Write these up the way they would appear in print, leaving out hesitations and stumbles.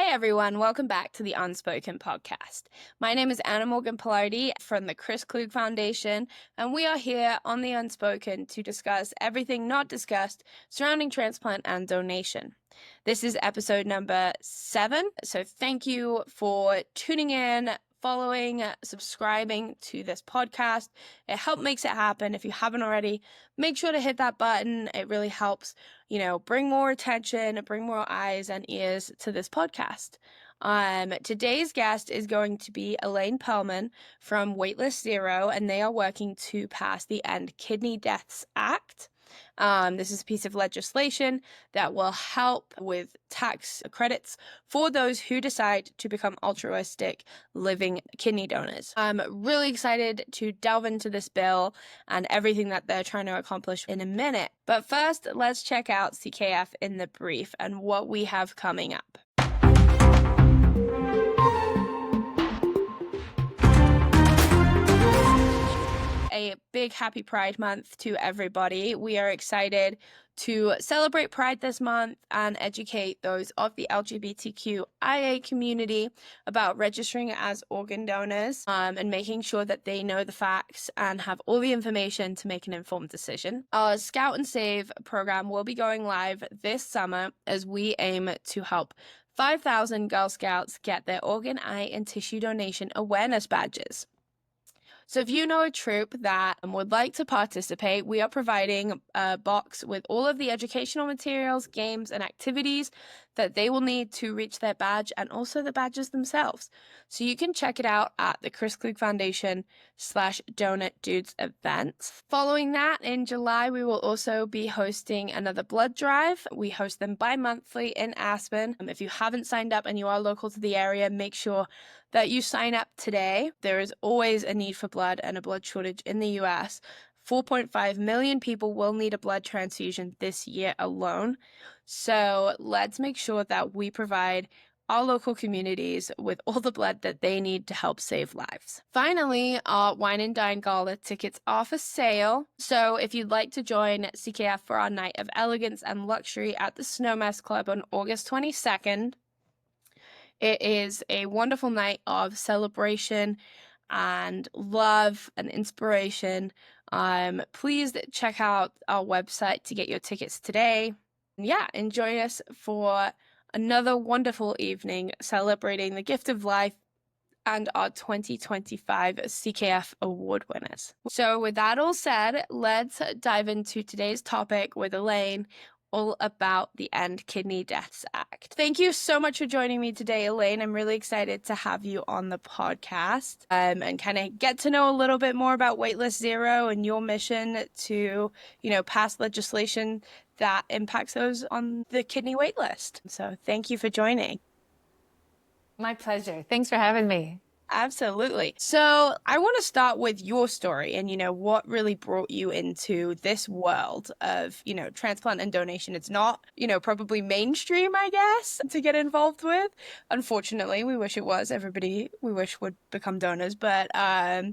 Hey everyone, welcome back to the Unspoken podcast. My name is Anna Morgan Pilardi from the Chris Klug Foundation, and we are here on the Unspoken to discuss everything not discussed surrounding transplant and donation. This is episode number 7, so thank you for tuning in, following, subscribing to this podcast. It makes it happen. If you haven't already, make sure to hit that button. It really helps, bring more attention, bring more eyes and ears to this podcast. Today's guest is going to be Elaine Perlman from Waitlist Zero, and they are working to pass the End Kidney Deaths Act. This is a piece of legislation that will help with tax credits for those who decide to become altruistic living kidney donors. I'm really excited to delve into this bill and everything that they're trying to accomplish in a minute. But first, let's check out CKF in the brief and what we have coming up. A big happy Pride Month to everybody. We are excited to celebrate Pride this month and educate those of the LGBTQIA community about registering as organ donors and making sure that they know the facts and have all the information to make an informed decision. Our Scout and Save program will be going live this summer as we aim to help 5,000 Girl Scouts get their organ, eye, and tissue donation awareness badges. So if you know a troop that would like to participate, we are providing a box with all of the educational materials, games, and activities that they will need to reach their badge and also the badges themselves. So you can check it out at the Chris Klug Foundation /Donut Dudes events. Following that, in July, we will also be hosting another blood drive. We host them bi-monthly in Aspen. If you haven't signed up and you are local to the area, make sure that you sign up today. There is always a need for blood and a blood shortage in the US. 4.5 million people will need a blood transfusion this year alone. So let's make sure that we provide our local communities with all the blood that they need to help save lives. Finally, our Wine and Dine Gala tickets are for sale. So if you'd like to join CKF for our night of elegance and luxury at the Snowmass Club on August 22nd, it is a wonderful night of celebration and love and inspiration. Please check out our website to get your tickets today. And join us for another wonderful evening celebrating the gift of life and our 2025 CKF award winners. So with that all said, let's dive into today's topic with Elaine, all about the End Kidney Deaths Act. Thank you so much for joining me today, Elaine. I'm really excited to have you on the podcast and kind of get to know a little bit more about Waitlist Zero and your mission to, pass legislation that impacts those on the kidney waitlist. So thank you for joining. My pleasure. Thanks for having me. Absolutely. So I want to start with your story and, what really brought you into this world of, transplant and donation. It's not, probably mainstream, I guess, to get involved with. Unfortunately, we wish it was. Everybody we wish would become donors. But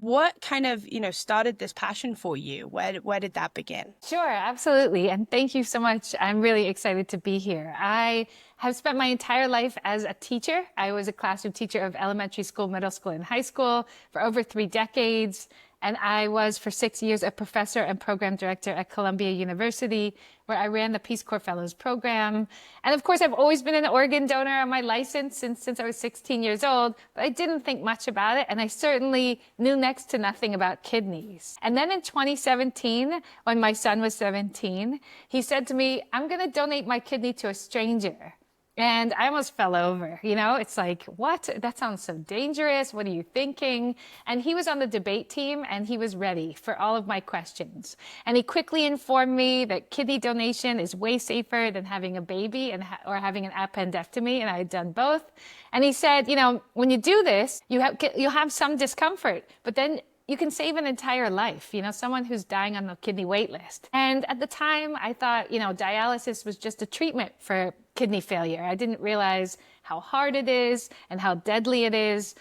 what kind of, started this passion for you? Where did that begin? Sure, absolutely. And thank you so much. I'm really excited to be here. I have spent my entire life as a teacher. I was a classroom teacher of elementary school, middle school, and high school for over 3 decades. And I was for 6 years a professor and program director at Columbia University, where I ran the Peace Corps Fellows program. And of course, I've always been an organ donor on my license since I was 16 years old, but I didn't think much about it. And I certainly knew next to nothing about kidneys. And then in 2017, when my son was 17, he said to me, "I'm going to donate my kidney to a stranger." And I almost fell over, it's like, what? That sounds so dangerous. What are you thinking? And he was on the debate team and he was ready for all of my questions. And he quickly informed me that kidney donation is way safer than having a baby or having an appendectomy. And I had done both. And he said, when you do this, you'll have some discomfort, but then you can save an entire life, someone who's dying on the kidney wait list. And at the time, I thought, dialysis was just a treatment for kidney failure. I didn't realize how hard it is and how deadly it is.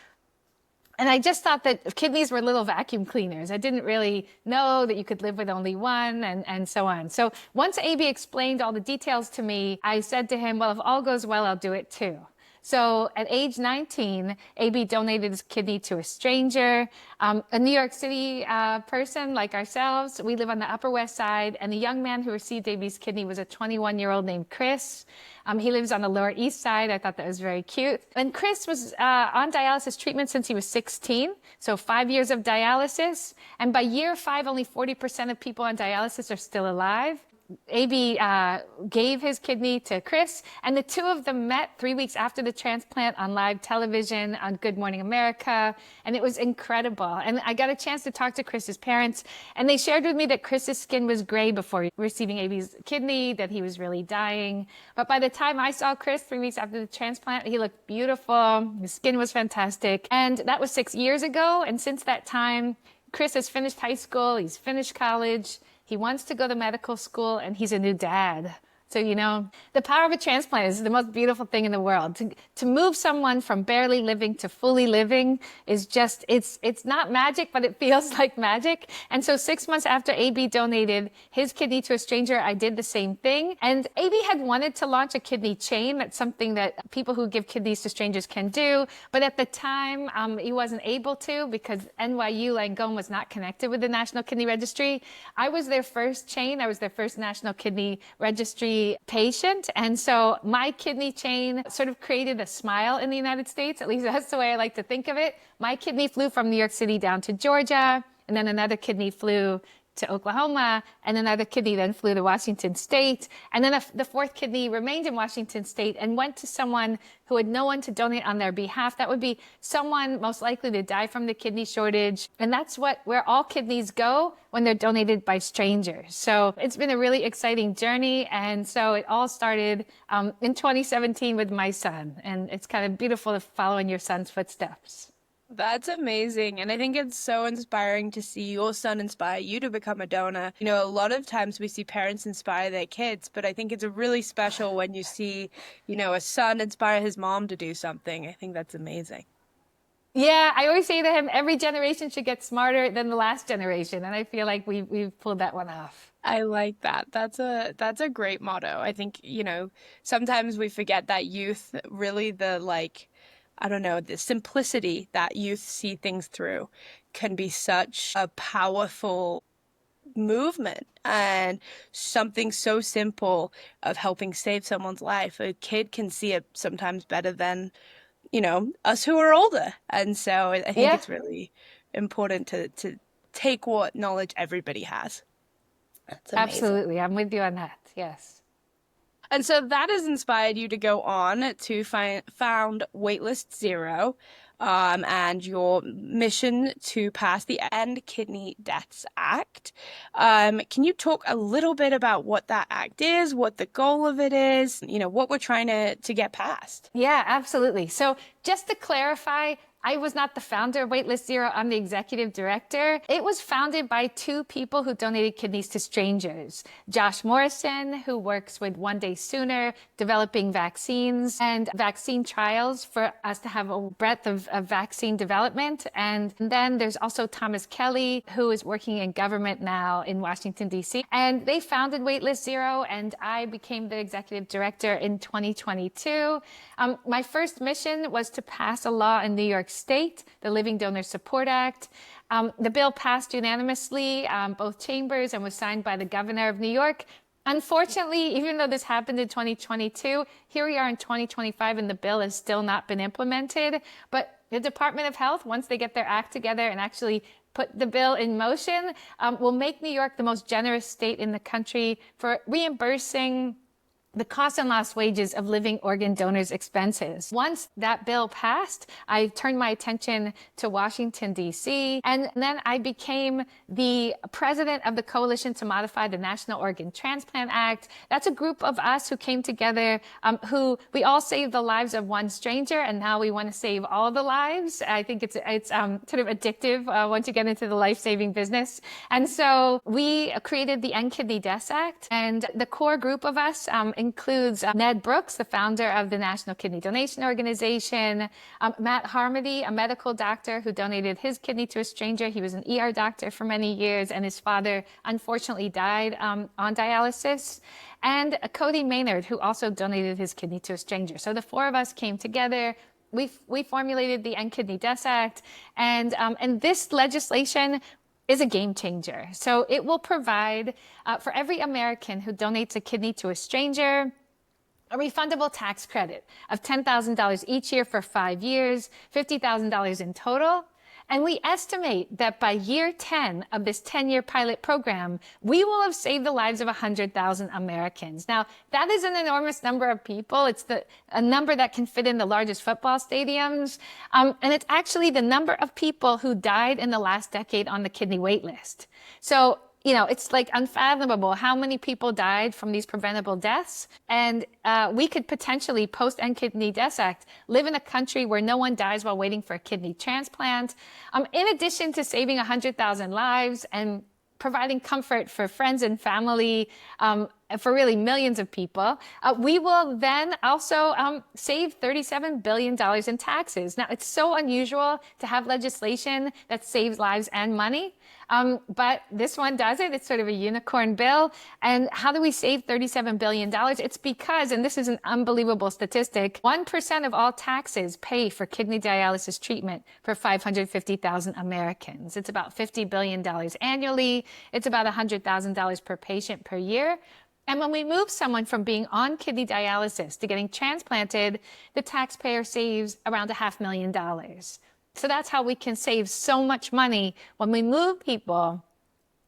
And I just thought that kidneys were little vacuum cleaners. I didn't really know that you could live with only one and so on. So once AB explained all the details to me, I said to him, well, if all goes well, I'll do it too. So at age 19, AB donated his kidney to a stranger, a New York City person like ourselves. We live on the Upper West Side, and the young man who received AB's kidney was a 21-year-old named Chris. He lives on the Lower East Side. I thought that was very cute. And Chris was on dialysis treatment since he was 16, so 5 years of dialysis. And by year 5, only 40% of people on dialysis are still alive. AB gave his kidney to Chris, and the two of them met 3 weeks after the transplant on live television on Good Morning America, and it was incredible. And I got a chance to talk to Chris's parents, and they shared with me that Chris's skin was gray before receiving AB's kidney, that he was really dying. But by the time I saw Chris 3 weeks after the transplant, he looked beautiful. His skin was fantastic. And that was 6 years ago, and since that time, Chris has finished high school, he's finished college, he wants to go to medical school, and he's a new dad. So, the power of a transplant is the most beautiful thing in the world. To move someone from barely living to fully living is just, it's not magic, but it feels like magic. And so 6 months after AB donated his kidney to a stranger, I did the same thing. And AB had wanted to launch a kidney chain. That's something that people who give kidneys to strangers can do. But at the time, he wasn't able to because NYU Langone was not connected with the National Kidney Registry. I was their first chain. I was their first National Kidney Registry patient. And so my kidney chain sort of created a smile in the United States. At least that's the way I like to think of it. My kidney flew from New York City down to Georgia, and then another kidney flew to Oklahoma, and another kidney then flew to Washington State. And then the fourth kidney remained in Washington State and went to someone who had no one to donate on their behalf. That would be someone most likely to die from the kidney shortage. And that's where all kidneys go when they're donated by strangers. So it's been a really exciting journey. And so it all started in 2017 with my son. And it's kind of beautiful to follow in your son's footsteps. That's amazing. And I think it's so inspiring to see your son inspire you to become a donor. A lot of times we see parents inspire their kids, but I think it's really special when you see, a son inspire his mom to do something. I think that's amazing. Yeah, I always say to him, every generation should get smarter than the last generation. And I feel like we've pulled that one off. I like that. That's a great motto. I think, sometimes we forget that youth really I don't know, the simplicity that youth see things through can be such a powerful movement, and something so simple of helping save someone's life. A kid can see it sometimes better than, us who are older. And so I think Yeah, it's really important to take what knowledge everybody has. That's amazing. absolutely. I'm with you on that. Yes. And so that has inspired you to go on to found Waitlist Zero, and your mission to pass the End Kidney Deaths Act. Can you talk a little bit about what that act is, what the goal of it is, what we're trying to get passed? Yeah, absolutely. So just to clarify, I was not the founder of Waitlist Zero. I'm the executive director. It was founded by two people who donated kidneys to strangers. Josh Morrison, who works with One Day Sooner, developing vaccines and vaccine trials for us to have a breadth of vaccine development. And then there's also Thomas Kelly, who is working in government now in Washington, D.C. And they founded Waitlist Zero, and I became the executive director in 2022. My first mission was to pass a law in New York State, the Living Donor Support Act. The bill passed unanimously, both chambers, and was signed by the governor of New York. Unfortunately, even though this happened in 2022, here we are in 2025 and the bill has still not been implemented. But the Department of Health, once they get their act together and actually put the bill in motion, will make New York the most generous state in the country for reimbursing the cost and lost wages of living organ donors' expenses. Once that bill passed, I turned my attention to Washington, D.C., and then I became the president of the Coalition to Modify the National Organ Transplant Act. That's a group of us who came together, who we all saved the lives of one stranger, and now we want to save all the lives. I think it's sort of addictive once you get into the life-saving business. And so we created the End Kidney Deaths Act, and the core group of us includes Ned Brooks, the founder of the National Kidney Donation Organization, Matt Harmody, a medical doctor who donated his kidney to a stranger. He was an ER doctor for many years, and his father unfortunately died on dialysis. And Cody Maynard, who also donated his kidney to a stranger. So the four of us came together. We formulated the End Kidney Deaths Act, and this legislation is a game changer. So it will provide for every American who donates a kidney to a stranger a refundable tax credit of $10,000 each year for 5 years, $50,000 in total. And we estimate that by year 10 of this 10-year pilot program, we will have saved the lives of 100,000 Americans. Now, that is an enormous number of people. It's a number that can fit in the largest football stadiums. And it's actually the number of people who died in the last decade on the kidney wait list. So, it's like unfathomable how many people died from these preventable deaths. And we could potentially, post End Kidney Deaths Act, live in a country where no one dies while waiting for a kidney transplant. In addition to saving 100,000 lives and providing comfort for friends and family, for really millions of people, we will then also save $37 billion in taxes. Now, it's so unusual to have legislation that saves lives and money, but this one does it. It's sort of a unicorn bill. And how do we save $37 billion? It's because, and this is an unbelievable statistic, 1% of all taxes pay for kidney dialysis treatment for 550,000 Americans. It's about $50 billion annually. It's about $100,000 per patient per year. And when we move someone from being on kidney dialysis to getting transplanted, the taxpayer saves around $500,000. So that's how we can save so much money when we move people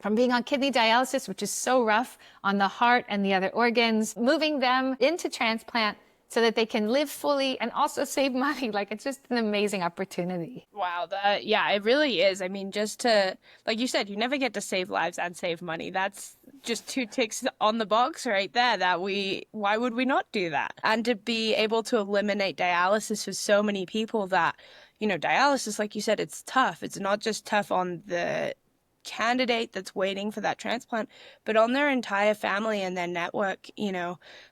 from being on kidney dialysis, which is so rough on the heart and the other organs, moving them into transplant so that they can live fully and also save money. Like, it's just an amazing opportunity. Wow, yeah, it really is. I mean, just to, like you said, you never get to save lives and save money. That's just 2 ticks on the box right there why would we not do that? And to be able to eliminate dialysis for so many people that, dialysis, like you said, it's tough. It's not just tough on the candidate that's waiting for that transplant, but on their entire family and their network,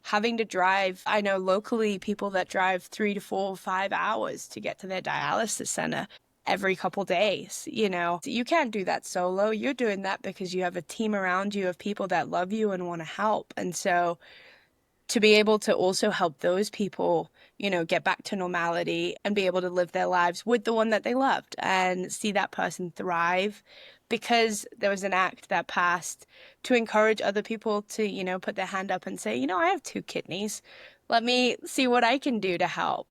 having to drive. I know locally people that drive 3 to 4, 5 hours to get to their dialysis center every couple days. You can't do that solo. You're doing that because you have a team around you of people that love you and want to help. And so to be able to also help those people, get back to normality and be able to live their lives with the one that they loved and see that person thrive, because there was an act that passed to encourage other people to, put their hand up and say, I have 2 kidneys. Let me see what I can do to help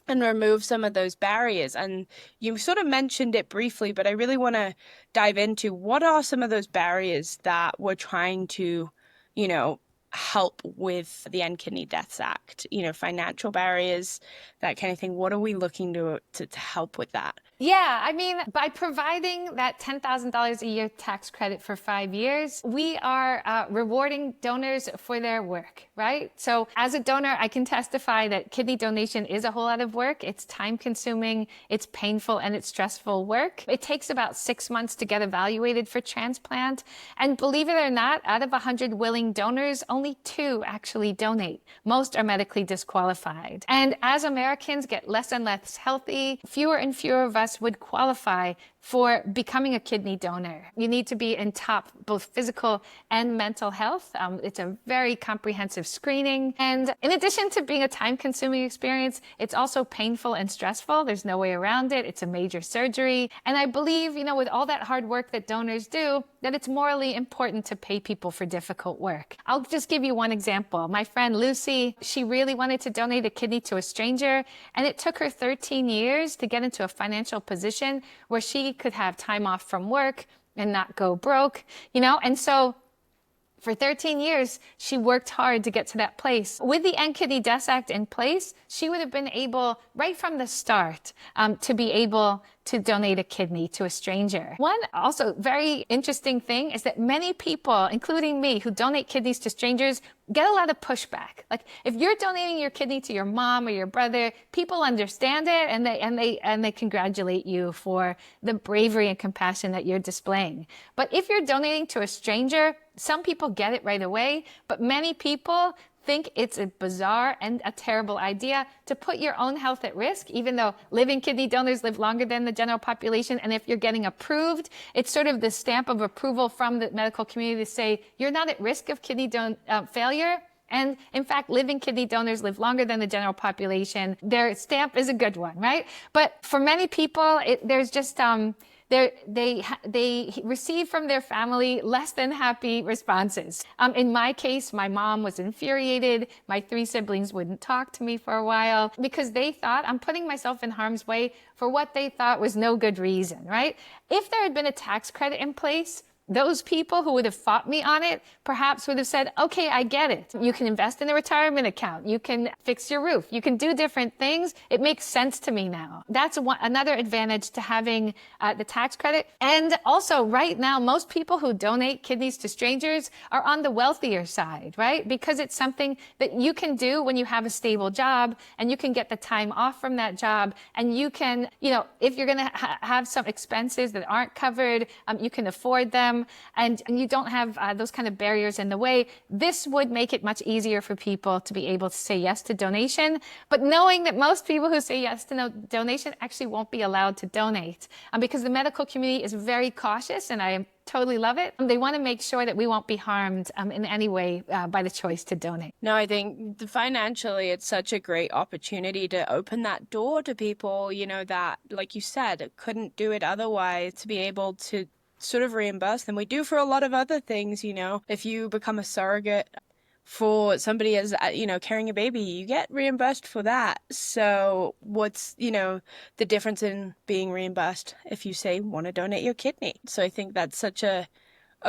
and remove some of those barriers. And you sort of mentioned it briefly, but I really want to dive into what are some of those barriers that we're trying to, help with the End Kidney Deaths Act, financial barriers, that kind of thing. What are we looking to help with that? Yeah, I mean, by providing that $10,000 a year tax credit for 5 years, we are rewarding donors for their work, right? So as a donor, I can testify that kidney donation is a whole lot of work. It's time consuming, it's painful, and it's stressful work. It takes about 6 months to get evaluated for transplant. And believe it or not, out of 100 willing donors, only 2 actually donate. Most are medically disqualified. And as Americans get less and less healthy, fewer and fewer of us would qualify for becoming a kidney donor. You need to be in top both physical and mental health. It's a very comprehensive screening. And in addition to being a time-consuming experience, it's also painful and stressful. There's no way around it. It's a major surgery. And I believe, with all that hard work that donors do, that it's morally important to pay people for difficult work. I'll just give you one example. My friend Lucy, she really wanted to donate a kidney to a stranger, and it took her 13 years to get into a financial position where she could have time off from work and not go broke, and so for 13 years, she worked hard to get to that place. With the End Kidney Deaths Act in place, she would have been able, right from the start, to be able to donate a kidney to a stranger. One also very interesting thing is that many people, including me, who donate kidneys to strangers, get a lot of pushback. Like, if you're donating your kidney to your mom or your brother, people understand it and they congratulate you for the bravery and compassion that you're displaying. But if you're donating to a stranger, some people get it right away, but many people think it's a bizarre and a terrible idea to put your own health at risk, even though living kidney donors live longer than the general population. And if you're getting approved, it's sort of the stamp of approval from the medical community to say you're not at risk of kidney failure. And in fact, living kidney donors live longer than the general population. Their stamp is a good one, right? But for many people, there's just they receive from their family less than happy responses. In my case, my mom was infuriated. My 3 siblings wouldn't talk to me for a while because they thought I'm putting myself in harm's way for what they thought was no good reason, right? If there had been a tax credit in place, those people who would have fought me on it perhaps would have said, okay, I get it. You can invest in a retirement account. You can fix your roof. You can do different things. It makes sense to me now. That's another advantage to having the tax credit. And also right now, most people who donate kidneys to strangers are on the wealthier side, right? Because it's something that you can do when you have a stable job and you can get the time off from that job. And you can, if you're going to have some expenses that aren't covered, you can afford them. And you don't have those kind of barriers in the way. This would make it much easier for people to be able to say yes to donation. But knowing that most people who say yes to no donation actually won't be allowed to donate because the medical community is very cautious, and I totally love it. They want to make sure that we won't be harmed in any way by the choice to donate. No, I think financially it's such a great opportunity to open that door to people, that, like you said, couldn't do it otherwise, to be able to sort of reimburse them. We do for a lot of other things, if you become a surrogate for somebody as, carrying a baby, you get reimbursed for that. So what's, the difference in being reimbursed if you say want to donate your kidney? So I think that's such a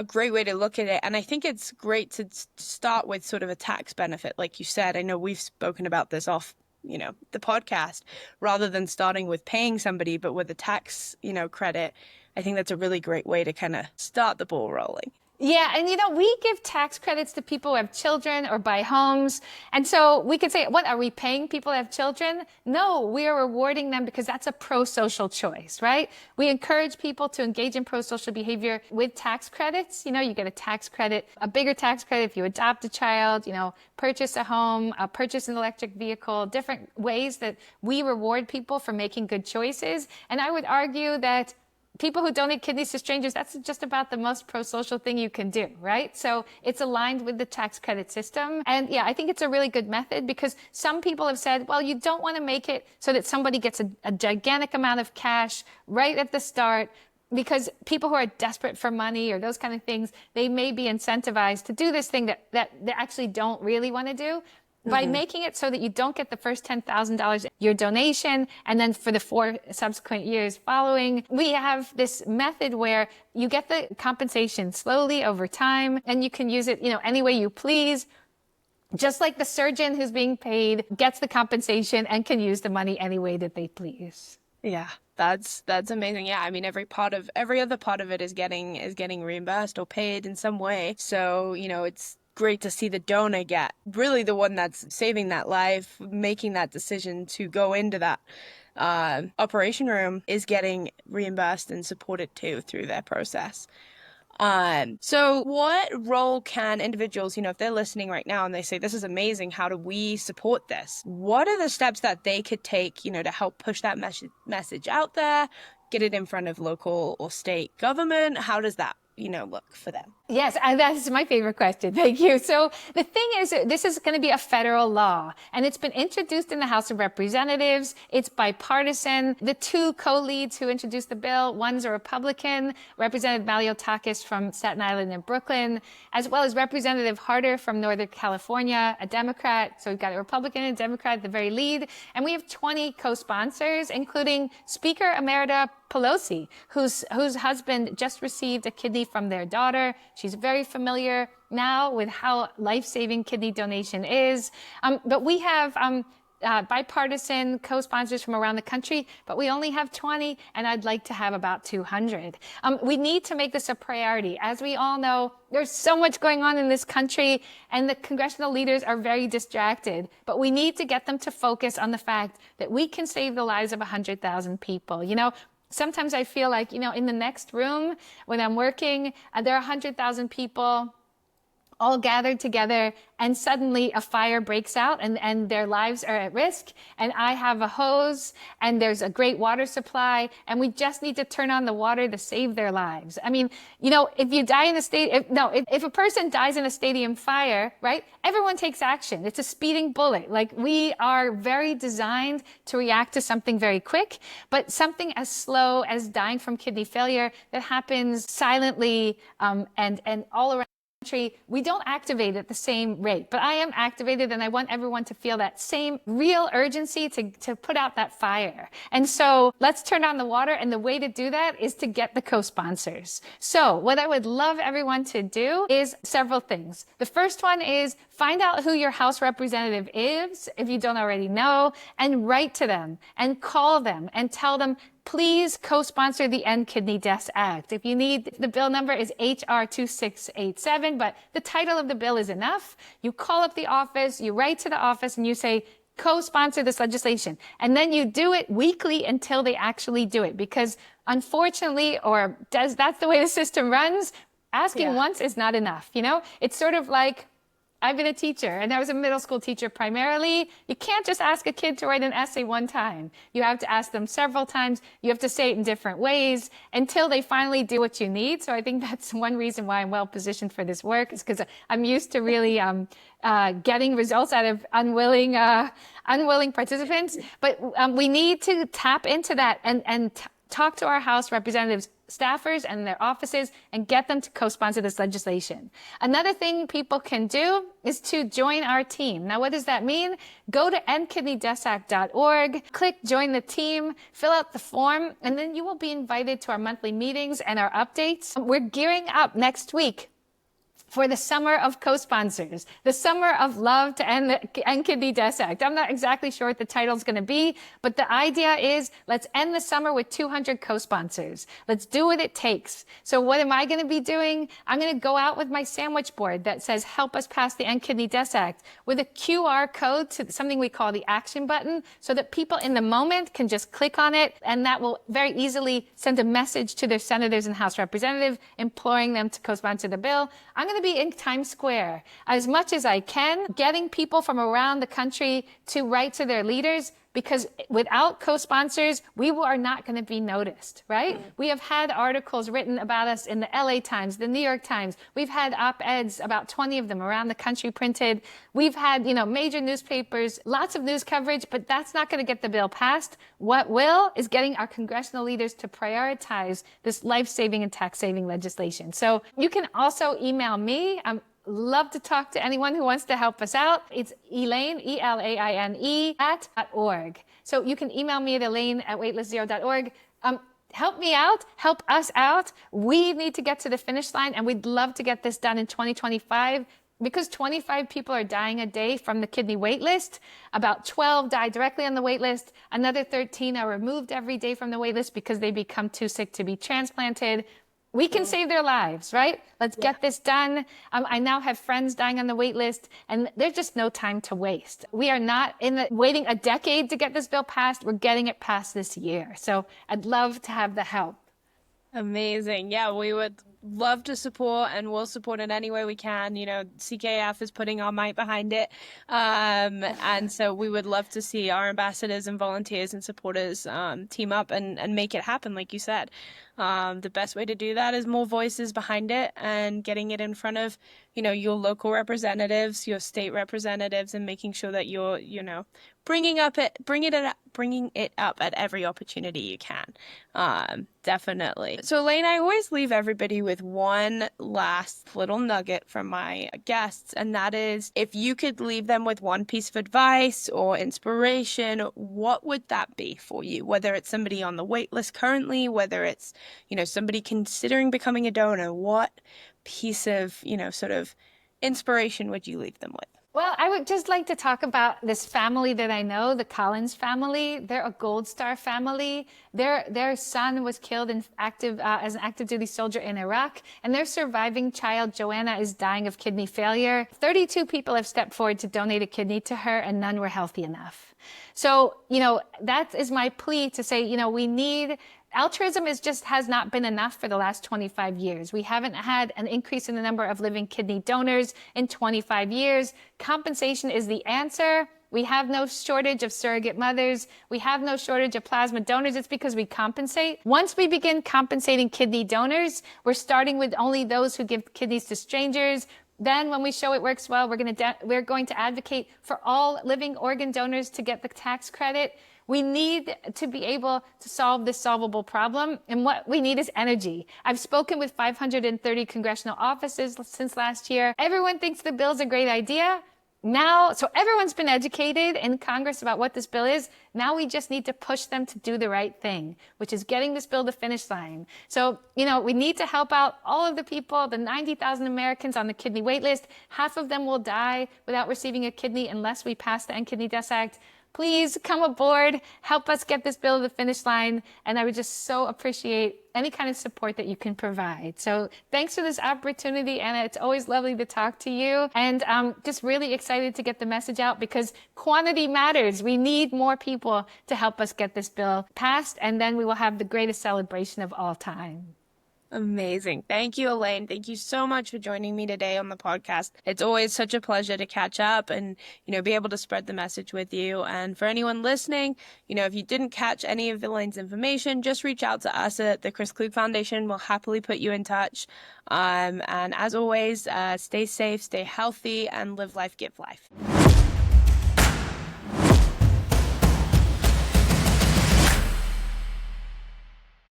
great way to look at it. And I think it's great to start with sort of a tax benefit. Like you said, I know we've spoken about this off the podcast, rather than starting with paying somebody, but with a tax, credit. I think that's a really great way to kind of start the ball rolling. Yeah, and we give tax credits to people who have children or buy homes. And so we could say, what, are we paying people who have children? No, we are rewarding them because that's a pro-social choice, right? We encourage people to engage in pro-social behavior with tax credits. You get a tax credit, a bigger tax credit if you adopt a child, purchase a home, purchase an electric vehicle, different ways that we reward people for making good choices. And I would argue that people who donate kidneys to strangers, that's just about the most pro-social thing you can do, right? So it's aligned with the tax credit system. And yeah, I think it's a really good method because some people have said, well, you don't want to make it so that somebody gets a gigantic amount of cash right at the start, because people who are desperate for money or those kind of things, they may be incentivized to do this thing that they actually don't really want to do. By making it so that you don't get the first $10,000 your donation, and then for the 4 subsequent years following, we have this method where you get the compensation slowly over time, and you can use it, any way you please. Just like the surgeon who's being paid gets the compensation and can use the money any way that they please. Yeah, that's amazing. Yeah, I mean, every other part of it is getting reimbursed or paid in some way. So, it's great to see the donor get really the one that's saving that life, making that decision to go into that operation room is getting reimbursed and supported too through their process. So what role can individuals, if they're listening right now and they say, this is amazing, how do we support this? What are the steps that they could take, to help push that message out there, get it in front of local or state government? How does that, look for them? Yes, that's my favorite question. Thank you. So the thing is, this is going to be a federal law, and it's been introduced in the House of Representatives. It's bipartisan. The 2 co-leads who introduced the bill, one's a Republican, Representative Maliotakis from Staten Island and Brooklyn, as well as Representative Harder from Northern California, a Democrat. So we've got a Republican and a Democrat at the very lead. And we have 20 co-sponsors, including Speaker Emerita Pelosi, whose husband just received a kidney from their daughter. She's very familiar now with how life-saving kidney donation is. But we have bipartisan co-sponsors from around the country, but we only have 20, and I'd like to have about 200. We need to make this a priority. As we all know, there's so much going on in this country, and the congressional leaders are very distracted. But we need to get them to focus on the fact that we can save the lives of 100,000 people. Sometimes I feel like, in the next room when I'm working, there are 100,000 people all gathered together, and suddenly a fire breaks out and their lives are at risk. And I have a hose and there's a great water supply and we just need to turn on the water to save their lives. I mean, if you die in a if a person dies in a stadium fire, right? Everyone takes action. It's a speeding bullet. Like, we are very designed to react to something very quick, but something as slow as dying from kidney failure that happens silently, and all around country, we don't activate at the same rate, but I am activated and I want everyone to feel that same real urgency to put out that fire. And so let's turn on the water. And the way to do that is to get the co-sponsors. So what I would love everyone to do is several things. The first one is find out who your House representative is, if you don't already know, and write to them and call them and tell them, please co-sponsor the End Kidney Deaths Act. If you need, the bill number is HR 2687, but the title of the bill is enough. You call up the office, you write to the office, and you say, co-sponsor this legislation. And then you do it weekly until they actually do it. Because unfortunately, that's the way the system runs, asking once is not enough. It's sort of like, I've been a teacher, and I was a middle school teacher primarily. You can't just ask a kid to write an essay one time. You have to ask them several times. You have to say it in different ways until they finally do what you need. So I think that's one reason why I'm well positioned for this work, is because I'm used to really getting results out of unwilling participants. But we need to tap into that and talk to our House representatives, staffers and their offices, and get them to co-sponsor this legislation. Another thing people can do is to join our team. Now, what does that mean? Go to endkidneydeathsact.org, click join the team, fill out the form, and then you will be invited to our monthly meetings and our updates. We're gearing up next week for the summer of co-sponsors, the summer of love to end the End Kidney Deaths Act. I'm not exactly sure what the title's going to be, but the idea is let's end the summer with 200 co-sponsors. Let's do what it takes. So what am I going to be doing? I'm going to go out with my sandwich board that says, help us pass the End Kidney Deaths Act, with a QR code to something we call the action button, so that people in the moment can just click on it, and that will very easily send a message to their senators and House representatives imploring them to co-sponsor the bill. I'm going to be in Times Square as much as I can, getting people from around the country to write to their leaders, because without co-sponsors, we are not going to be noticed, right? We have had articles written about us in the LA Times, the New York Times. We've had op-eds, about 20 of them around the country printed. We've had, major newspapers, lots of news coverage, but that's not going to get the bill passed. What will is getting our congressional leaders to prioritize this life-saving and tax-saving legislation. So you can also email me. Love to talk to anyone who wants to help us out. It's Elaine, ELAINE @org. So you can email me at elaine@weightlesszero.org. Help me out, help us out. We need to get to the finish line, and we'd love to get this done in 2025. Because 25 people are dying a day from the kidney wait list. About 12 die directly on the wait list. Another 13 are removed every day from the wait list because they become too sick to be transplanted. We can save their lives, right? Let's get this done. I now have friends dying on the wait list, and there's just no time to waste. We are not waiting a decade to get this bill passed. We're getting it passed this year. So I'd love to have the help. Amazing. Yeah, we would love to support, and we'll support in any way we can. CKF is putting our might behind it. And so we would love to see our ambassadors and volunteers and supporters team up and make it happen, like you said. The best way to do that is more voices behind it and getting it in front of, your local representatives, your state representatives, and making sure that you're, bringing it up at every opportunity you can. Definitely. So, Elaine, I always leave everybody with one last little nugget from my guests, and that is, if you could leave them with one piece of advice or inspiration, what would that be for you? Whether it's somebody on the wait list currently, whether it's, somebody considering becoming a donor, what piece of, sort of inspiration would you leave them with? Well, I would just like to talk about this family that I know, the Collins family. They're a Gold Star family. Their son was killed as an active duty soldier in Iraq, and their surviving child, Joanna, is dying of kidney failure. 32 people have stepped forward to donate a kidney to her, and none were healthy enough. So, that is my plea to say, we need Altruism has not been enough for the last 25 years. We haven't had an increase in the number of living kidney donors in 25 years. Compensation is the answer. We have no shortage of surrogate mothers. We have no shortage of plasma donors. It's because we compensate. Once we begin compensating kidney donors, we're starting with only those who give kidneys to strangers. Then when we show it works well, we're going to advocate for all living organ donors to get the tax credit. We need to be able to solve this solvable problem, and what we need is energy. I've spoken with 530 congressional offices since last year. Everyone thinks the bill's a great idea. So everyone's been educated in Congress about what this bill is. Now we just need to push them to do the right thing, which is getting this bill to the finish line. So, we need to help out all of the people, the 90,000 Americans on the kidney wait list. Half of them will die without receiving a kidney unless we pass the End Kidney Deaths Act. Please come aboard, help us get this bill to the finish line, and I would just so appreciate any kind of support that you can provide. So thanks for this opportunity, Anna. It's always lovely to talk to you, and I'm just really excited to get the message out because quantity matters. We need more people to help us get this bill passed, and then we will have the greatest celebration of all time. Amazing. Thank you, Elaine. Thank you so much for joining me today on the podcast. It's always such a pleasure to catch up and, be able to spread the message with you. And for anyone listening, if you didn't catch any of Elaine's information, just reach out to us at the Chris Klug Foundation. We'll happily put you in touch. And as always, stay safe, stay healthy, and live life, give life.